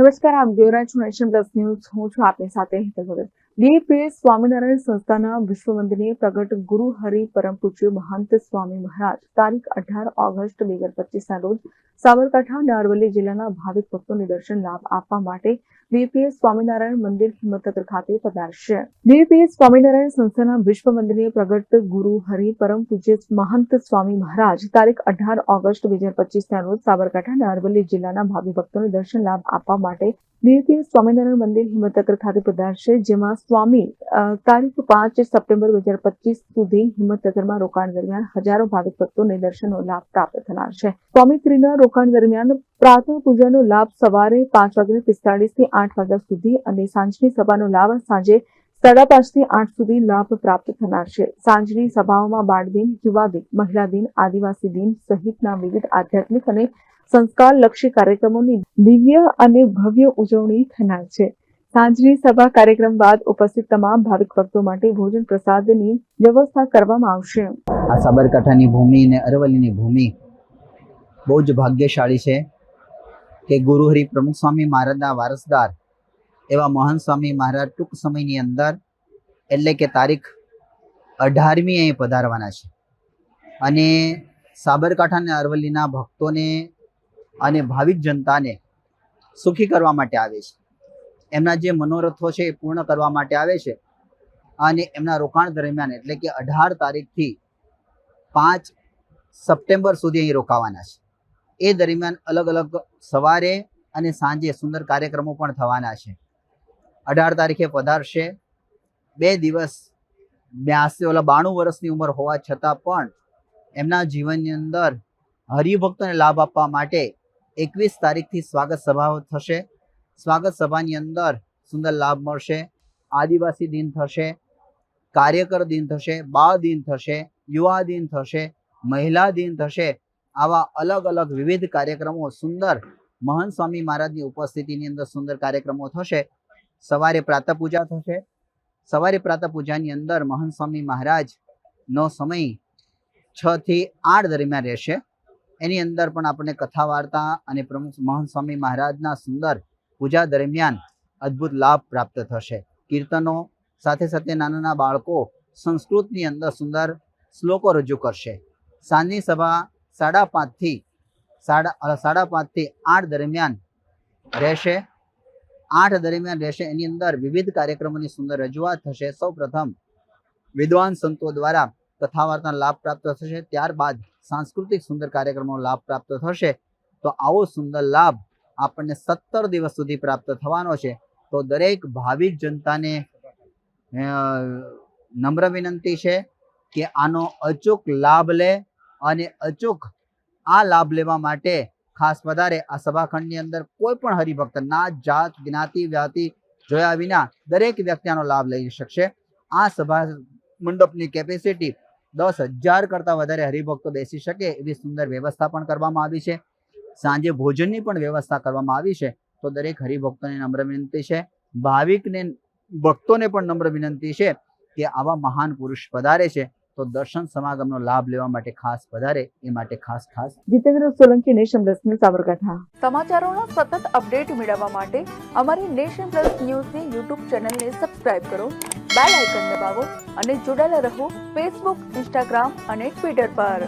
નમસ્કાર, આપ જોઈ રહ્યા છો નેશન પ્લસ ન્યૂઝ. હું છું આપની સાથે હેતલ ભગત. ડીપીએસ સ્વામિનારાયણ સંસ્થાના વિશ્વ વંદનીય પ્રગટ ગુરુ હરિ પરમ પૂજ્ય મહંત સ્વામી મહારાજ તારીખ 18 ઓગસ્ટ 2025 ના રોજ સાબરકાંઠા અને અરવલ્લી જિલ્લાના ભાવિક ભક્તોને દર્શન લાભ આપવા માટે ડીપીએસ સ્વામિનારાયણ મંદિર હિંમતનગર ખાતે પધારશે. ડીપીએસ સ્વામિનારાયણ સંસ્થાના વિશ્વ વંદનીય પ્રગટ ગુરુ હરિ પરમ પૂજ્ય મહંત સ્વામી મહારાજ તારીખ 18 ઓગસ્ટ 2025 ના રોજ સાબરકાંઠા અને અરવલ્લી જિલ્લાના ભાવિ ભક્તોને દર્શન લાભ આપવા માટે ડીપીએસ સ્વામિનારાયણ મંદિર હિંમતનગર ખાતે પધારશે, જેમાં સ્વામી તારીખ 5 સપ્ટેમ્બર 2025 સુધી હિંમતનગરમાં રોકાણ દરમિયાન હજારો ભાવિક ભક્તોને દર્શનનો લાભ પ્રાપ્ત થનાર છે. સ્વામીશ્રીના રોકાણ દરમિયાન પ્રાતઃ પૂજાનો લાભ સવારે 5:45 થી 8 વાગ્યા સુધી અને સાંજની સભાનો લાભ સાંજે 5:30 થી 8 સુધી લાભ પ્રાપ્ત થનાર છે. સાંજની સભાઓમાં બાળ દિન, યુવા દિન, મહિલા દિન, આદિવાસી દિન સહિતના વિવિધ આધ્યાત્મિક અને સંસ્કારલક્ષી કાર્યક્રમોની દિવ્ય અને ભવ્ય ઉજવણી થનાર છે. સાંજની સભા કાર્યક્રમ બાદ ઉપસ્થિત તમામ ભાવિક ભક્તો માટે ભોજન પ્રસાદની વ્યવસ્થા કરવામાં આવશે. આ સાબરકાંઠાની ભૂમિ અને અરવલ્લીની ભૂમિ બહુ જ ભાગ્યશાળી છે કે ગુરુ હરિ પ્રમુખ સ્વામી મહારાજના વારસદાર એવા મહંત સ્વામી મહારાજ ટૂંક સમયની અંદર એટલે કે તારીખ 18મી અહીં પધારવાના છે અને સાબરકાંઠા અને અરવલ્લીના ભક્તોને અને ભાવિક જનતાને સુખી કરવા માટે આવે છે. એમના જે મનોરથો છે એ પૂર્ણ કરવા માટે આવે છે અને એમના રોકાણ દરમિયાન એટલે કે 18 તારીખથી 5 સપ્ટેમ્બર સુધી અહીં રોકાવાના છે. એ દરમિયાન અલગ અલગ સવારે અને સાંજે સુંદર કાર્યક્રમો પણ થવાના છે. 18 તારીખે પધારશે. 2 દિવસ 92 વર્ષની ઉંમર હોવા છતાં પણ એમના જીવનની અંદર હરિભક્તોને લાભ આપવા માટે 21 તારીખથી સ્વાગત સભાઓ થશે. સ્વાગત સભાની અંદર સુંદર લાભ મળશે. આદિવાસી દિન થશે, કાર્યકર દિન થશે, બાળ દિન થશે, યુવા દિન થશે, મહિલા દિન થશે. આવા અલગ અલગ વિવિધ કાર્યક્રમો સુંદર મહંત સ્વામી મહારાજની ઉપસ્થિતિની અંદર સુંદર કાર્યક્રમો થશે. સવારે પ્રાતઃ પૂજા થશે. સવારે પ્રાતઃ પૂજાની અંદર મહંત સ્વામી મહારાજનો સમય 6 થી 8 દરમિયાન રહેશે. એની અંદર પણ આપણને કથા વાર્તા અને પ્રમુખ મહંત સ્વામી મહારાજના સુંદર પૂજા દરમિયાન અદ્ભુત લાભ પ્રાપ્ત થશે. કીર્તનો સાથે સાથે નાના બાળકો સંસ્કૃતની અંદર સુંદર શ્લોકો રજૂ કરશે. સાંજની સભા 5:30 થી 8 દરમિયાન રહેશે. 8 દરમિયાન રહેશે. એની અંદર વિવિધ કાર્યક્રમોની સુંદર રજૂઆત થશે. સૌ પ્રથમ વિદ્વાન સંતો દ્વારા કથા વાર્તાનો લાભ પ્રાપ્ત થશે. ત્યારબાદ સાંસ્કૃતિક સુંદર કાર્યક્રમો લાભ પ્રાપ્ત થશે. તો આવો સુંદર લાભ આપણને 17 દિવસ સુધી પ્રાપ્ત થવાનો છે. તો દરેક ભાવિક જનતાને નમ્ર વિનંતી છે કે આનો અચૂક લાભ લે અને અચૂક આ લાભ લેવા માટે ખાસ વધારે આ સભાખંડની અંદર કોઈ પણ હરિભક્ત નાત જાત જ્ઞાતિ વ્યાતિ જોયા વિના દરેક વ્યક્તિ આનો લાભ લઈ શકશે. આ સભા મંડપની કેપેસિટી 10,000 કરતાં વધારે હરિભક્તો બેસી શકે એવી સુંદર વ્યવસ્થા પણ કરવામાં આવી છે. સાંજે ભોજનની પણ વ્યવસ્થા કરવામાં આવી છે. તો દરેક હરિભક્તોને નમ્ર વિનંતી છે, ભાવિકને ભક્તોને પણ નમ્ર વિનંતી છે કે આવા મહાન પુરુષ પધારે છે તો દર્શન સમાગમનો લાભ લેવા માટે ખાસ પધારે. એ માટે ખાસ Jitendra Solanki, Nation Plus News, Sabarkantha. સમાચારોના સતત અપડેટ મેળવવા માટે અમારી નેશન પ્લસ ન્યૂઝની યુટ્યુબ ચેનલને સબસ્ક્રાઇબ કરો, બેલ આઇકન દબાવો અને જોડાયેલા રહો ફેસબુક, ઇન્સ્ટાગ્રામ અને ટ્વિટર પર.